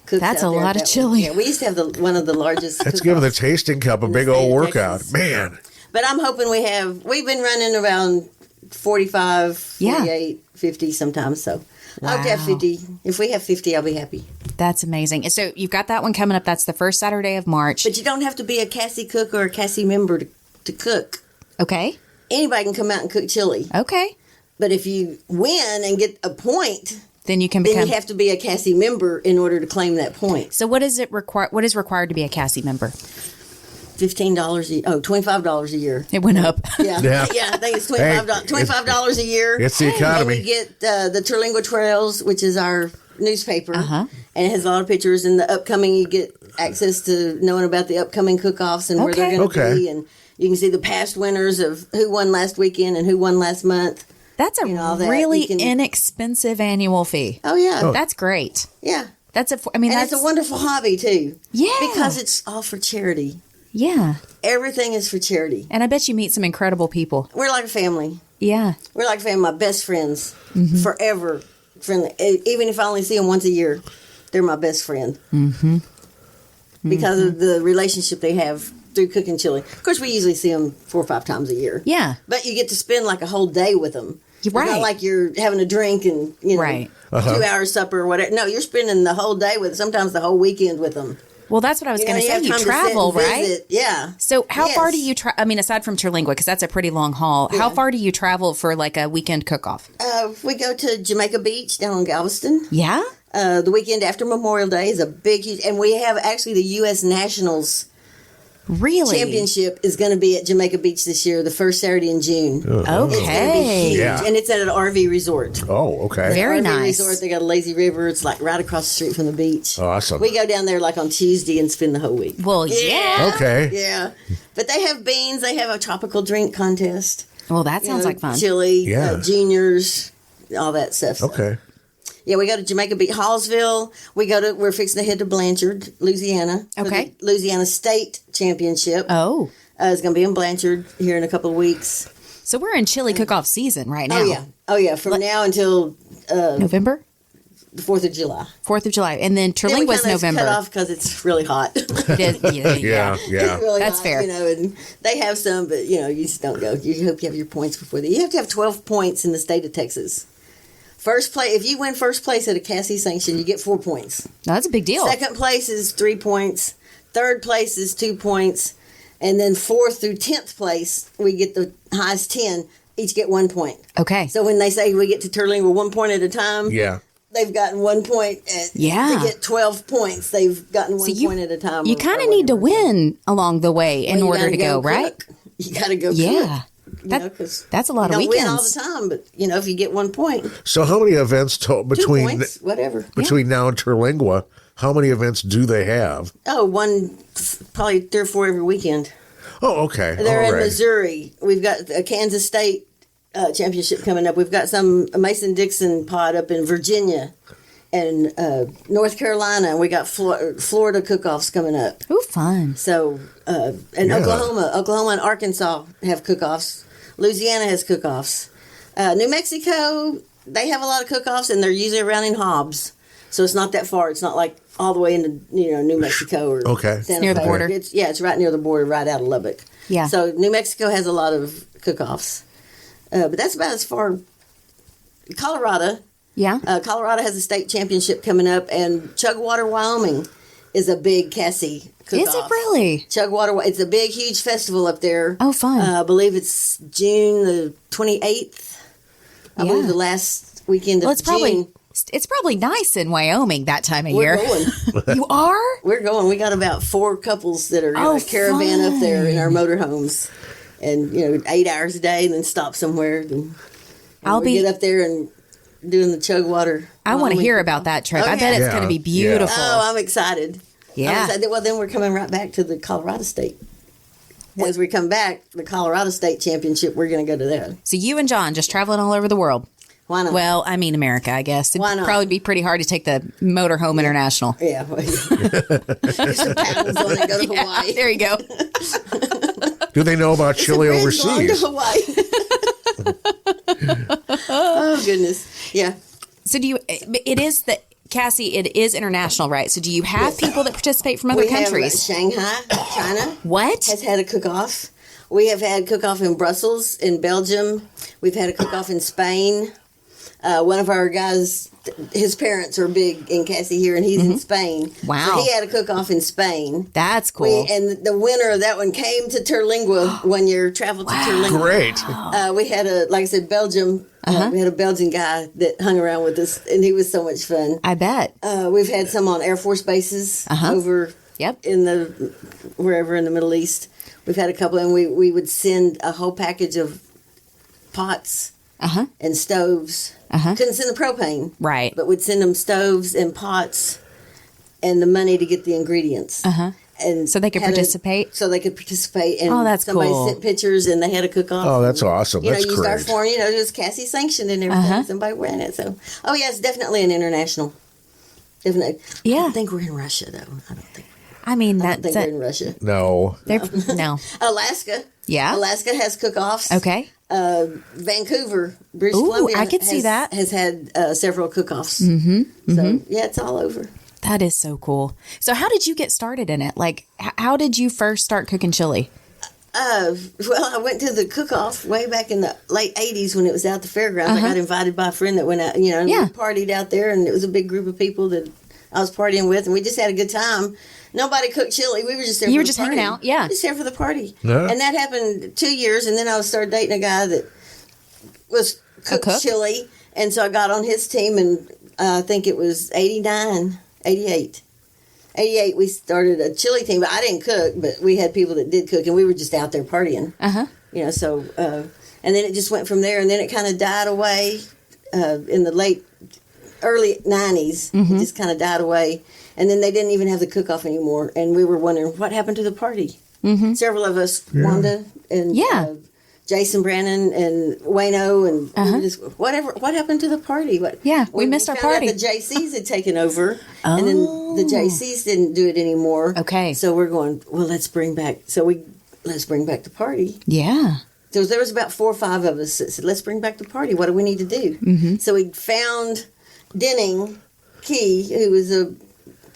cooks. That's out a there lot of chili. Yeah, we used to have one of the largest. That's giving the tasting cup a big old workout. Texas. Man. But I'm hoping we've been running around 45, 48, 50 sometimes. So I hope to have 50. If we have 50, I'll be happy. That's amazing. So you've got that one coming up. That's the first Saturday of March. But you don't have to be a CASI cook or a CASI member to cook. Okay. Anybody can come out and cook chili. Okay. But if you win and get a point, then you you have to be a CASI member in order to claim that point. So what is required to be a CASI member? $25 a year. It went up. Yeah. I think it's $25 a year. It's the economy. And you get the Terlingua Trails, which is our newspaper, and it has a lot of pictures. And the upcoming, you get access to knowing about the upcoming cook-offs and where they're going to be. And you can see the past winners of who won last weekend and who won last month. That's a really inexpensive annual fee. Oh, yeah. Oh. That's great. Yeah. That's it's a wonderful hobby, too. Yeah. Because it's all for charity. Yeah. Everything is for charity. And I bet you meet some incredible people. We're like a family. Yeah. We're like a family. My best friends. Forever. Friendly. Even if I only see them once a year, they're my best friend. Because of the relationship they have through cooking chili. Of course, we usually see them 4 or 5 times a year. Yeah. But you get to spend like a whole day with them. Right. It's not like you're having a drink and, 2-hour supper or whatever. No, you're spending the whole day with them, sometimes the whole weekend with them. Well, that's what I was going to say. You travel, right? Yeah. So how far do you travel? I mean, aside from Terlingua, because that's a pretty long haul, how far do you travel for like a weekend cook-off? We go to Jamaica Beach down in Galveston. Yeah? The weekend after Memorial Day is a big, huge, and we have actually the U.S. Nationals championship is going to be at Jamaica Beach this year, the first Saturday in June. Okay. It's going to be huge. Yeah. And it's at an RV resort. Oh, okay. Very RV nice. resort. They got a lazy river. It's like right across the street from the beach. Awesome. We go down there like on Tuesday and spend the whole week. Well, yeah. Okay. Yeah. But they have beans. They have a tropical drink contest. Well, that sounds like fun. Chili, Yeah. juniors, all that stuff. Okay. Yeah, we go to Jamaica Beach, Hallsville. We're fixing to head to Blanchard, Louisiana. Okay. For the Louisiana State Championship. Oh. It's going to be in Blanchard here in a couple of weeks. So we're in chili cook-off season right now. Oh, yeah. From now until November? the 4th of July. 4th of July. And then Then we Terlingua's kinda November. cut off because it's really hot. Yeah. It's really That's hot, fair. And they have some, but, you just don't go. You hope you have your points before that. You have to have 12 points in the state of Texas. First place, if you win first place at a CASI sanction, you get 4 points. No, that's a big deal. Second place is 3 points. Third place is 2 points. And then 4th through 10th place, we get the highest 10, each get 1 point. Okay. So when they say we get to Terlingua 1 point at a time, Yeah. they've gotten 1 point. To get 12 points, they've gotten one point at a time. You kind of need to win along the way in order to go, right? You got to go Yeah. cook. That's a lot of weekends. weekends. Win all the time, but if you get 1 point, So how many events 2 between points, whatever. between now and Terlingua? How many events do they have? Oh, probably 3 or 4 every weekend. Oh, okay. They're All in right. Missouri. We've got a Kansas State championship coming up. We've got a Mason-Dixon pod up in Virginia and North Carolina. And we got Florida cook-offs coming up. Ooh, fun. So, and Oklahoma and Arkansas have cook-offs. Louisiana has cook-offs. New Mexico, they have a lot of cook-offs, and they're usually around in Hobbs. So it's not that far. It's not like all the way into New Mexico or Santa near the Fe. border. It's right near the border, right out of Lubbock. Yeah. So New Mexico has a lot of cook-offs, but that's about as far. Colorado. Yeah. Colorado has a state championship coming up, and Chugwater, Wyoming, is a big CASI cook-off. Is it really? Chugwater, it's a big, huge festival up there. Oh, fun. I believe it's June the 28th. I believe the last weekend of June. It's probably nice in Wyoming that time of We're year. going. You are? We're going. We got about 4 couples that are in a caravan up there in our motorhomes. And, 8 hours a day and then stop somewhere. And we get up there and doing the Chugwater. I want to hear about that trip. I bet it's going to be beautiful. Oh, I'm excited. Yeah. Well, then we're coming right back to the Colorado State. As we come back, the Colorado State Championship, we're going to go to that. So you and John just traveling all over the world. Why not? Well, I mean America, I guess. It'd Why not? probably be pretty hard to take the motorhome international. Yeah. There's some paddles on it, go to Hawaii. There you go. Do they know about chili overseas? To Hawaii. Oh, goodness. Yeah. So it is the CASI, it is international, right? So do you have people that participate from other We countries? have Shanghai, China. What? Has had a cook-off. We have had cook-off in Brussels, in Belgium. We've had a cook-off in Spain. One of our guys, his parents are big in CASI here, and he's in Spain. Wow. So he had a cook-off in Spain. That's cool. And the winner of that one came to Terlingua one year, traveled to Terlingua. Great. We had like I said, Belgium. We had a Belgian guy that hung around with us, and he was so much fun. I bet. We've had some on Air Force bases over in wherever in the Middle East. We've had a couple, and we would send a whole package of pots and stoves. Couldn't send the propane. Right. But we'd send them stoves and pots and the money to get the ingredients. And so they could participate. And oh, that's somebody cool. sent pictures, and they had a cook-off. Oh, that's awesome. You That's used our great. form. It was CASI sanctioned and everything. Somebody ran it. So, it's definitely an international. Definitely. Yeah. I don't think we're in Russia, though. I don't think. I mean, I don't think we're in Russia. No. No. Alaska. Yeah. Alaska has cook-offs. Okay. Vancouver, British Ooh, Columbia. I could see that. Has had several cook-offs. So, yeah, it's all over. That is so cool. So how did you get started in it? Like, how did you first start cooking chili? Well, I went to the cook-off way back in the late 80s when it was out at the fairgrounds. I got invited by a friend that went out, and we partied out there, and it was a big group of people that I was partying with, and we just had a good time. Nobody cooked chili. We were just there You for were the just party. hanging out, yeah. Just there for the party. Yeah. And that happened 2 years, and then I started dating a guy that was cooked cook? chili, and so I got on his team, and I think it was 88. 88, we started a chili team, but I didn't cook, but we had people that did cook, and we were just out there partying. So, and then it just went from there, and then it kind of died away in the early 90s. It just kind of died away, and then they didn't even have the cook-off anymore, and we were wondering, what happened to the party? Several of us, Wanda and Jason Brannon and Wayno, and we were just, what happened to the party? We missed our found out party. the JCs had taken over, and then the JCs didn't do it anymore. Okay. So we're going, well, let's bring back the party. Yeah. So there was about 4 or 5 of us that said, let's bring back the party. What do we need to do? So we found Denning Key, who was a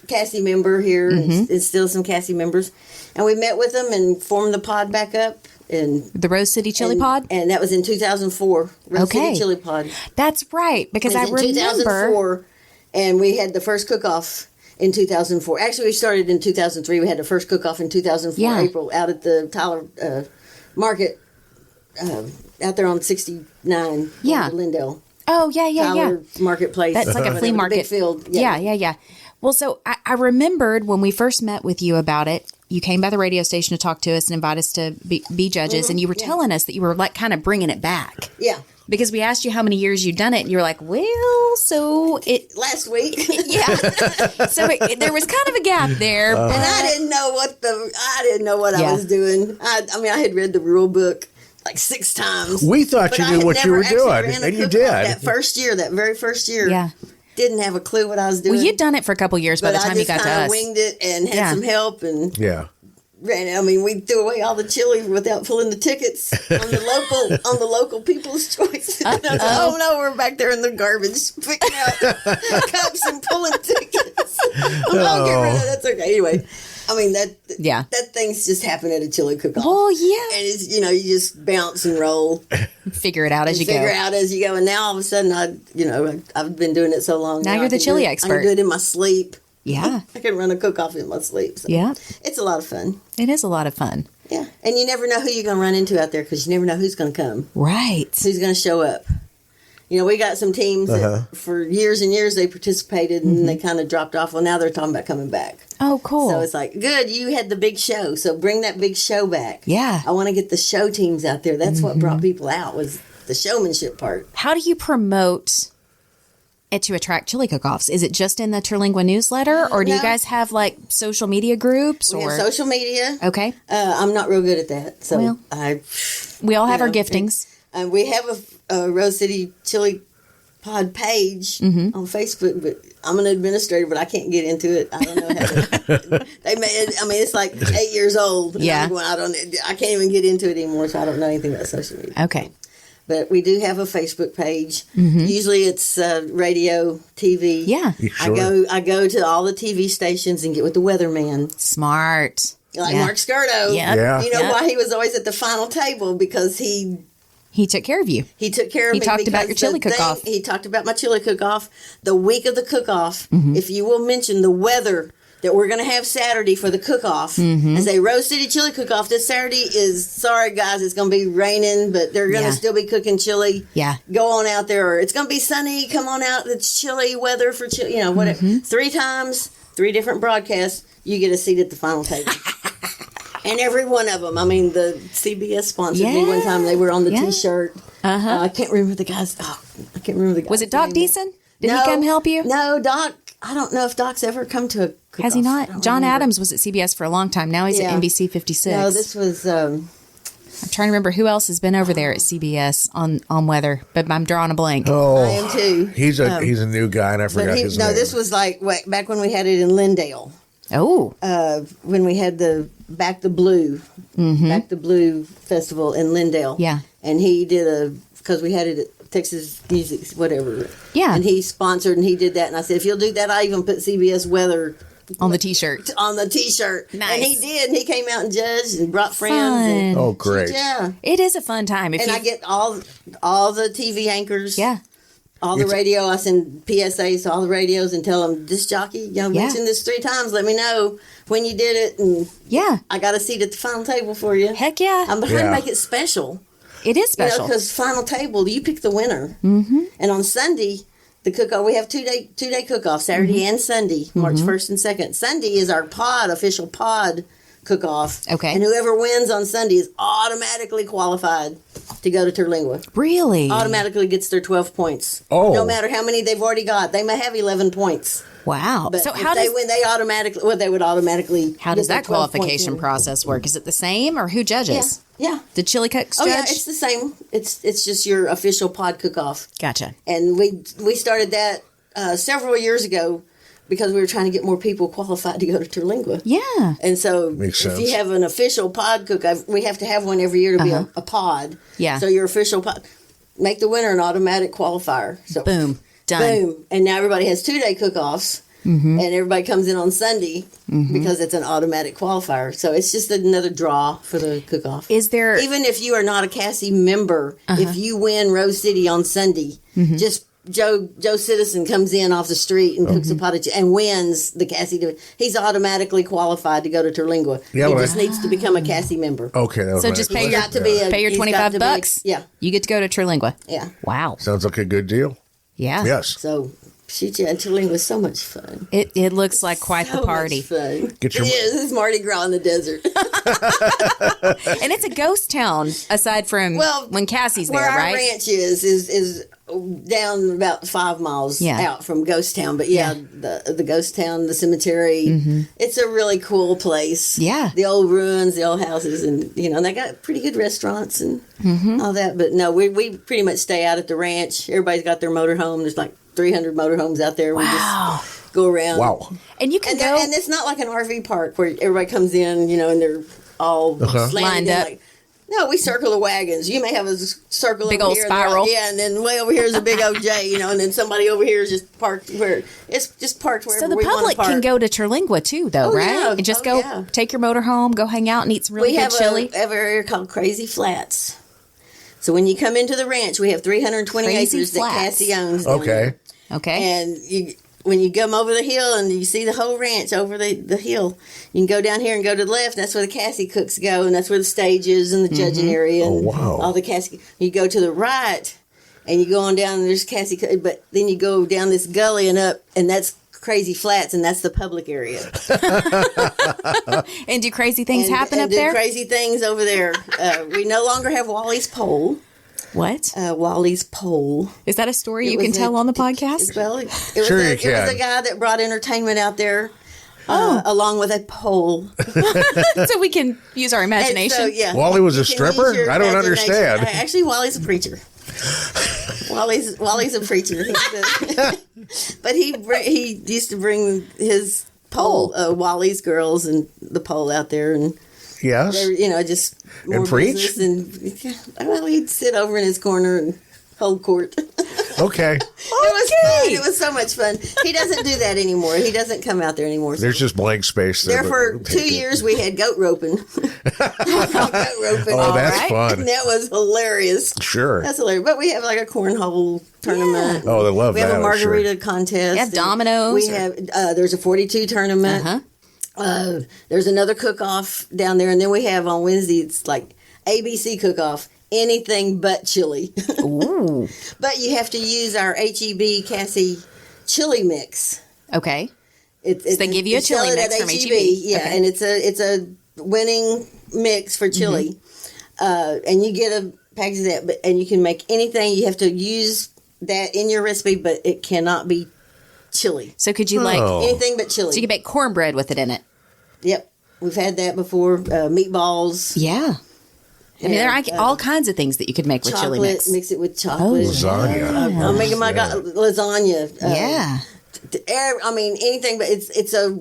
CASI member here, and still some CASI members, and we met with them and formed the pod back up. And The Rose City Chili Pod? And that was in 2004. Rose Okay. City Chili Pod. That's right, because I It was in remember. 2004, and we had the first cook-off in 2004. Actually, we started in 2003. We had the first cook-off in 2004, April, out at the Tyler Market, out there on 69, Lindell. Oh, yeah. Tyler Marketplace. That's like a flea The market. big field. Yeah. Well, so I remembered when we first met with you about it, you came by the radio station to talk to us and invite us to be judges, and you were telling us that you were like kind of bringing it back. Yeah. Because we asked you how many years you'd done it, and you were like, well, so it... Last week. Yeah. So there was kind of a gap there. And I didn't know what I was doing. I had read the rule book like 6 times. We thought you knew what you were doing, and you did. That very first year. Yeah. Didn't have a clue what I was doing. Well, you'd done it for a couple years by the time you got to us. I winged it and had some help and Yeah. we threw away all the chili without pulling the tickets on the local People's Choice. Oh no, we're back there in the garbage picking out cups and pulling tickets. Oh, get rid of that. That's okay. Anyway, that thing's just happened at a chili cook-off. Oh yeah. And it's you just bounce and roll. Figure it out as you go. Figure it out as you go. And now all of a sudden I've been doing it so long. Now you're the chili expert. I can do it in my sleep. Yeah. I can run a cook-off in my sleep. So Yeah. It's a lot of fun. It is a lot of fun. Yeah. And you never know who you're going to run into out there because you never know who's going to come. Right. Who's going to show up. We got some teams that for years and years they participated and they kind of dropped off. Well, now they're talking about coming back. Oh, cool. So it's like, good, you had the big show. So bring that big show back. Yeah. I want to get the show teams out there. That's what brought people out was the showmanship part. How do you promote it to attract chili cook-offs? Is it just in the Terlingua newsletter, or do you guys have like social media groups? We have social media. Okay. I'm not real good at that. So Well, we all have our giftings. We have a Rose City Chili Pod page on Facebook, but I'm an administrator, but I can't get into it. I don't know how to. It's like 8 years old. Yeah. I can't even get into it anymore, so I don't know anything about social media. Okay. But we do have a Facebook page. Usually it's radio, TV. Yeah. Sure. I go to all the TV stations and get with the weatherman. Smart. Like Mark Skirdo. Yeah. You know why he was always at the final table? Because he took care of you. He took care of me. He talked about your chili cook-off. He talked about my chili cook-off. The week of the cook-off, if you will mention the weather that we're going to have Saturday for the cook-off, and say Rose City Chili Cook-Off this Saturday is, sorry guys, it's going to be raining, but they're going to still be cooking chili. Yeah. Go on out there. Or it's going to be sunny. Come on out. It's chilly weather for chili. Whatever. 3 times, 3 different broadcasts, you get a seat at the final table. And every one of them. The CBS sponsored me one time. They were on the T-shirt. I can't remember the guy's. I can't remember the guy's Was it Doc name. Deason? Did he come help you? No, Doc. I don't know if Doc's ever come to a cook-off. Has he not? John Adams was at CBS for a long time. Now he's at NBC 56. No, this was... I'm trying to remember who else has been over there at CBS on weather, but I'm drawing a blank. Oh, I am too. He's a new guy, and I forgot his name. No, this was like back when we had it in Lindale. Oh. When we had the Back the Blue Festival in Lindale. Yeah. And he did because we had it at Texas Music, whatever. Yeah. And he sponsored and he did that. And I said, if you'll do that, I even put CBS Weather on the T-shirt. On the T-shirt. Nice. And he did. And he came out and judged and brought friends. Fun. And, oh, great. Yeah. It is a fun time. I get all the TV anchors. Yeah. All the radio, I send PSAs to all the radios and tell them, this jockey, mentioned this 3 times. Let me know when you did it. And I got a seat at the final table for you. Heck yeah. I'm trying to make it special. It is special. Because final table, you pick the winner. Mm-hmm. And on Sunday, the cook-off, we have two-day cook-off, Saturday and Sunday, March 1st and 2nd. Sunday is our official pod cook-off. Okay. And whoever wins on Sunday is automatically qualified to go to Terlingua. Really? Automatically gets their 12 points. Oh. No matter how many they've already got. They may have 11 points. Wow. But so if they win, they would automatically. How does that qualification process work? Is it the same, or who judges? Yeah. The chili cooks Oh judge? yeah, it's the same. It's just your official pod cook-off. Gotcha. And we started that several years ago because we were trying to get more people qualified to go to Terlingua. Yeah. And so Makes if sense. you have an official pod cook-off, we have to have one every year to be a pod. Yeah. So your official pod, make the winner an automatic qualifier. So Boom. Done. Boom. And now everybody has 2-day cook-offs. And everybody comes in on Sunday because it's an automatic qualifier. So it's just another draw for the cook-off. Is there... Even if you are not a CASI member, if you win Rose City on Sunday, just Joe Citizen comes in off the street and cooks a pot of and wins the CASI. He's automatically qualified to go to Terlingua. Yeah, he just needs to become a CASI member. Okay. That was So my just next pay your, question. pay your he's got $25 to be bucks. yeah. You get to go to Terlingua. Yeah. Wow. Sounds like a good deal. Yeah. Yes. So shoot, yeah, Terlingua was so much fun. It looks like quite the party. Much fun. Get your- It is. It's Mardi Gras in the desert. And it's a ghost town aside from when Cassie's there, where our right? ranch is down about 5 miles out from Ghost Town. But the Ghost Town, the cemetery, it's a really cool place. Yeah. The old ruins, the old houses, and and they got pretty good restaurants and all that. But no, we pretty much stay out at the ranch. Everybody's got their motorhome. There's like 300 motorhomes out there. We just go around. Wow. And you can go. And it's not like an RV park where everybody comes in, and they're all lined up. No, we circle the wagons. You may have a circle Big over old here, spiral. and then way over here is a big OJ, and then somebody over here is just parked where it's just parked wherever So the we want public to park. can go to Terlingua too, though, right? yeah. And just Oh, go yeah. take your motor home, go hang out, and eat some really We good have chili. an area called Crazy Flats. So when you come into the ranch, we have 320 Crazy acres Flats. that Cassie owns. down there. Okay. And when you come over the hill and you see the whole ranch over the hill, you can go down here and go to the left. That's where the Cassie cooks go, and that's where the stage is and the judging area and all the Cassie. You go to the right, and you go on down, and there's Cassie, but then you go down this gully and up, and that's Crazy Flats, and that's the public area. And do crazy things happen up do there? Crazy things over there. We no longer have Wally's Pole. What? Wally's Pole. Is that a story you was can tell on the podcast? Well, it was Sure you it was can. a guy that brought entertainment out there, along with a pole. So we can use our And imagination. so, yeah, Wally was a you can use stripper? your I don't imagination. understand. Actually, Wally's a preacher. Wally's a preacher. But he used to bring his pole, Wally's girls, and the pole out there, and Yes. they were, just more And preach? business, and well, he'd sit over in his corner and hold court. Okay. It was fun. It was so much fun. He doesn't do that anymore. He doesn't come out there anymore. There's just blank space there. There for 2 years we had goat roping. Oh, that's right. fun. And that was hilarious. Sure. That's hilarious. But we have like a cornhole tournament. Oh, they love We that. have a I'm sure. margarita contest. You have and dominoes We have there's a 42 tournament. There's another cook-off down there, and then we have on Wednesday it's like ABC cook-off. Anything but chili. Ooh. But you have to use our HEB CASI chili mix. Okay. So they give you a chili mix from HEB. Yeah, Okay. and it's a winning mix for chili. And you get a package of that, and you can make anything. You have to use that in your recipe, but it cannot be chili. So could you Anything but chili. So you can make cornbread with it in it. Yep. We've had that before. Meatballs. Yeah. I mean, there are all kinds of things that you could make with chili mix it with chocolate. Lasagna. I'm making my lasagna. I mean, anything, but it's a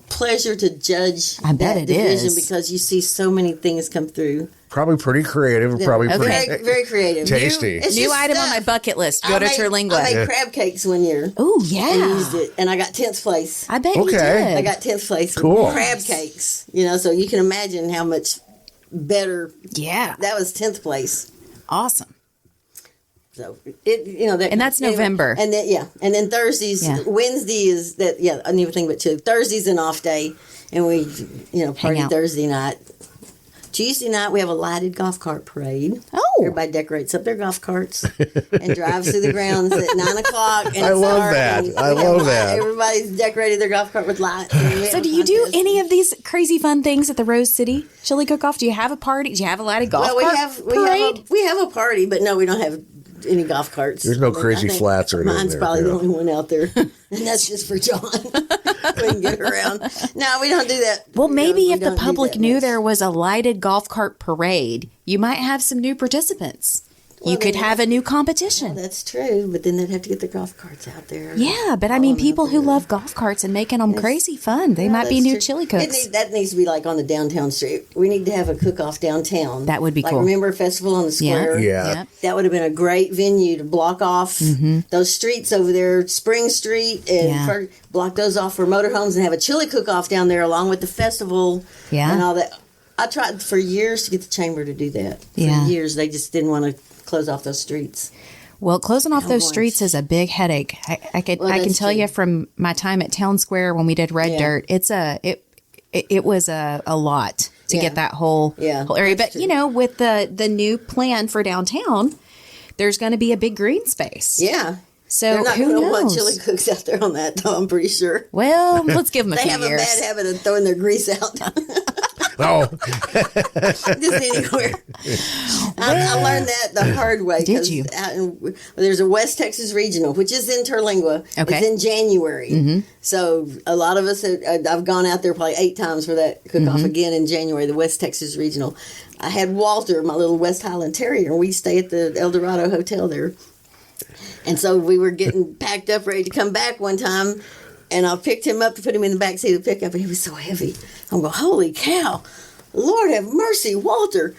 pleasure to judge I bet that it division is. because you see so many things come through. Probably pretty creative. Probably Very, pretty very creative. tasty. New item on my bucket list. Go to Terlingua. I made crab cakes one year. Oh, yeah. And used it. And I got 10th place. I bet you did. I got 10th place Cool. with crab cakes. So you can imagine how much better. Yeah. That was 10th place. Awesome. So and that's November. And then and then Thursdays, Wednesday is that anything but chili. Thursday's an off day, and we party Thursday night. Tuesday night we have a lighted golf cart parade. Oh, everybody decorates up their golf carts and drives through the grounds at 9:00. And I love that. I love that. Everybody's decorated their golf cart with lights. So do you do any of these crazy fun things at the Rose City Chili Cook Off? Do you have a party? Do you have a lighted golf cart parade? We have a party, but no, we don't have any golf carts. There's no crazy flats or anything. Mine's probably the only one out there, and that's just for John. We can get around. No, we don't do that. Well, maybe if the public knew there was a lighted golf cart parade, you might have some new participants. You could have a new competition. That's true, but then they'd have to get the golf carts out there. Yeah, but I mean, people who love golf carts and making them crazy fun, they might be new chili cooks. That needs to be like on the downtown street. We need to have a cook-off downtown. That would be cool. Remember Festival on the Square? Yeah. That would have been a great venue to block off those streets over there, Spring Street, and block those off for motorhomes and have a chili cook-off down there along with the festival and all that. I tried for years to get the chamber to do that. For years, they just didn't want to close off those streets. Well, closing off those streets is a big headache. I can tell you from my time at Town Square when we did Red Dirt, it was a lot to get that whole area. But with the new plan for downtown, there's going to be a big green space. Yeah. So they're not who going to knows? want chili cooks out there on that, though, I'm pretty sure. Well, let's give them a few years. They have a bad habit of throwing their grease out. Oh. Just anywhere. I learned that the hard way. Did you? There's a West Texas Regional, which is in Terlingua. Okay. It's in January. So a lot of us, I've gone out there probably 8 times for that cook-off again in January, the West Texas Regional. I had Walter, my little West Highland Terrier, and we stay at the El Dorado Hotel there. And so we were getting packed up, ready to come back one time, and I picked him up to put him in the back seat of the pickup, and he was so heavy. I'm going, holy cow, Lord have mercy, Walter.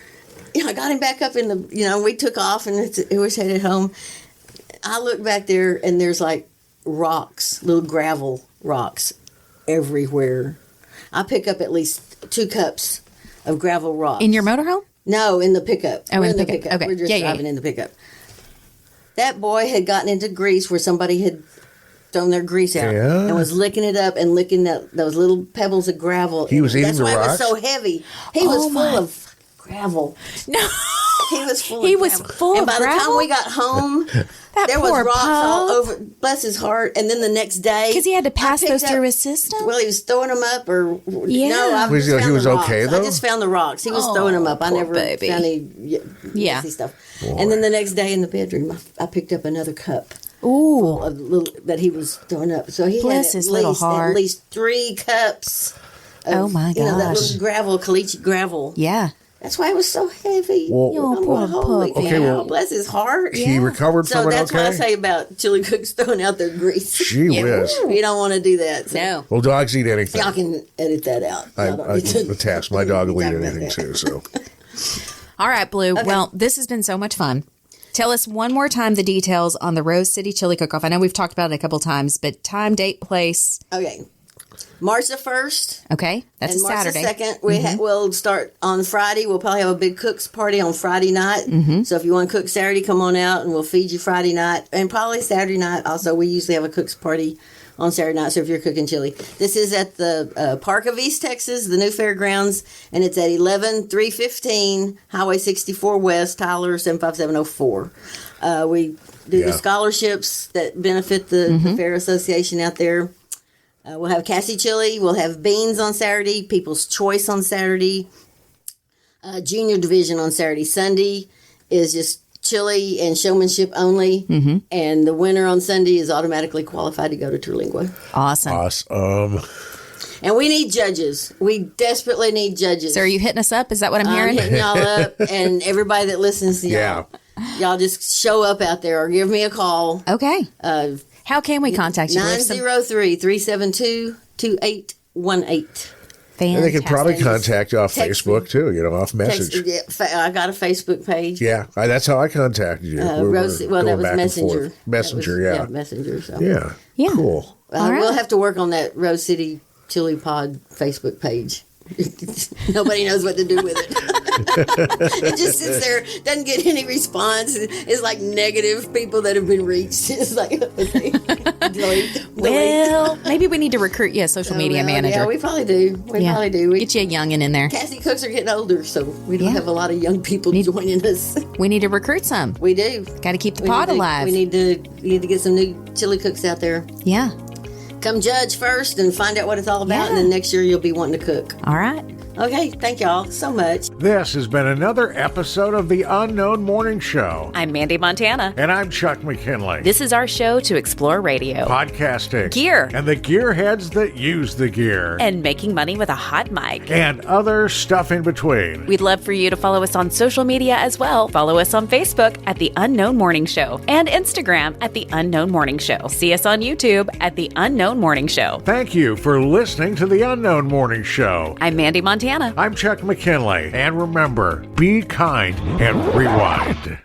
I got him back up in the, we took off, and it was headed home. I look back there, and there's like rocks, little gravel rocks everywhere. I pick up at least 2 cups of gravel rocks. In your motorhome? No, in the pickup. Oh, We're in the pickup. Okay. We're just driving in the pickup. That boy had gotten into grease where somebody had thrown their grease out and was licking it up and licking those little pebbles of gravel. He was eating the rocks? That's why it was so heavy. He was full of gravel. No. He was full of gravel. And by the time we got home, there was rocks all over. Bless his heart. And then the next day. Because he had to pass those through his system? Well, he was throwing them up no, I just found he was okay, though? I just found the rocks. He was throwing them up. I never found any messy stuff. Boy. And then the next day in the bedroom, I picked up another cup. Ooh. That he was throwing up. So he had at least 3 cups of, oh my gosh. That little gravel, caliche gravel. Yeah. That's why it was so heavy. Well, holy cow, bless his heart. He recovered from it, okay? So that's what I say about chili cooks throwing out their grease. Gee whiz. You don't want to do that. So. No. Well, dogs eat anything. Y'all can edit that out. I attest. My dog will eat anything, too, so. All right, Blue. Okay. Well, this has been so much fun. Tell us one more time the details on the Rose City Chili Cook-Off. I know we've talked about it a couple times, but time, date, place. Okay. March the 1st. Okay. That's a Saturday. March the 2nd, we'll start on Friday. We'll probably have a big cooks party on Friday night. So if you want to cook Saturday, come on out and we'll feed you Friday night. And probably Saturday night also. We usually have a cooks party on Saturday night, so if you're cooking chili. This is at the Park of East Texas, the new fairgrounds, and it's at 11315 Highway 64 West, Tyler, 75704. We do the scholarships that benefit the Fair Association out there. We'll have CASI Chili. We'll have beans on Saturday, People's Choice on Saturday, Junior Division on Saturday. Sunday is just chili and showmanship only. Mm-hmm. And the winner on Sunday is automatically qualified to go to Terlingua. Awesome. And we need judges. We desperately need judges. So are you hitting us up? Is that what I'm hearing? I'm hitting y'all up, and everybody that listens to y'all. Y'all just show up out there or give me a call. Okay. How can we contact you? 903-372-2818. Fantastic. And they can probably contact you off Facebook too, off message. I got a Facebook page. Yeah, that's how I contacted you. That was Messenger. Messenger. Messenger. So. Yeah. Cool. We'll have to work on that Rose City Chili Pod Facebook page. Nobody knows what to do with it. It just sits there, doesn't get any response. It's like negative people that have been reached. It's like, okay, delete. Well, maybe we need to recruit you a social media manager. Yeah, we probably do. We probably do. Get you a youngin' in there. CASI cooks are getting older, so we don't have a lot of young people joining us. We need to recruit some. We do. Got to keep the pod alive. We need to get some new chili cooks out there. Yeah. Come judge first and find out what it's all about, and then next year you'll be wanting to cook. All right. Okay, thank y'all so much. This has been another episode of The Unknown Morning Show. I'm Mandee Montana. And I'm Chuck McKinley. This is our show to explore radio, podcasting, gear, and the gearheads that use the gear, and making money with a hot mic, and other stuff in between. We'd love for you to follow us on social media as well. Follow us on Facebook at The Unknown Morning Show and Instagram at The Unknown Morning Show. See us on YouTube at The Unknown Morning Show. Thank you for listening to The Unknown Morning Show. I'm Mandee Montana. I'm Chuck McKinley. And remember, be kind and rewind.